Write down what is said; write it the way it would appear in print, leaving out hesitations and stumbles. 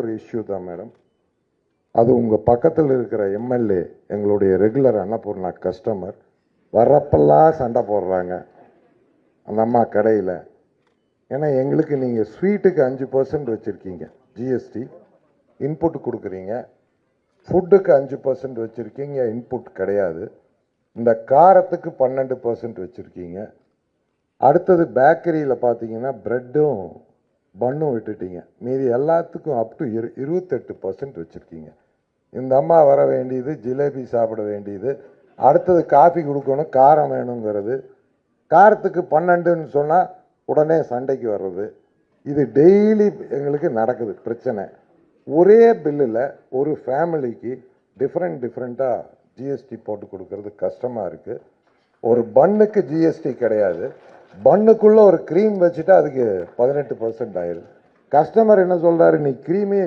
ஒரு இஷ்யூ தான் மேடம். அது உங்கள் பக்கத்தில் இருக்கிற எம்எல்ஏ எங்களுடைய ரெகுலர் அன்னபூர்ணா கஸ்டமர் வரப்பெல்லாம் சண்டை போடுறாங்க அந்த அம்மா கடையில். ஏன்னா எங்களுக்கு நீங்கள் ஸ்வீட்டுக்கு 5% வச்சுருக்கீங்க ஜிஎஸ்டி, இன்புட் கொடுக்குறீங்க. ஃபுட்டுக்கு 5% வச்சுருக்கீங்க, இன்புட் கிடையாது. இந்த காரத்துக்கு 12% வச்சுருக்கீங்க. அடுத்தது பேக்கரியில் பார்த்தீங்கன்னா ப்ரெட்டும் பன்னும் விட்டுட்டீங்க. மீதி எல்லாத்துக்கும் அப் டு 28% வச்சுருக்கீங்க. இந்த அம்மா வர வேண்டியது ஜிலேபி சாப்பிட வேண்டியது, அடுத்தது காஃபி கொடுக்கணும், காரம் வேணுங்கிறது. காரத்துக்கு 12ன்னு சொன்னால் உடனே சண்டைக்கு வர்றது. இது டெய்லி எங்களுக்கு நடக்குது பிரச்சனை. ஒரே பில்லில் ஒரு ஃபேமிலிக்கு டிஃப்ரெண்ட்டாக ஜிஎஸ்டி போட்டு கொடுக்கறது கஷ்டமாக இருக்குது. ஒரு பன்னுக்கு ஜிஎஸ்டி கிடையாது, பன்னுக்குள்ளே ஒரு க்ரீம் வச்சுட்டா அதுக்கு 18% ஆயிடுது. கஸ்டமர் என்ன சொல்கிறாரு, நீ க்ரீமே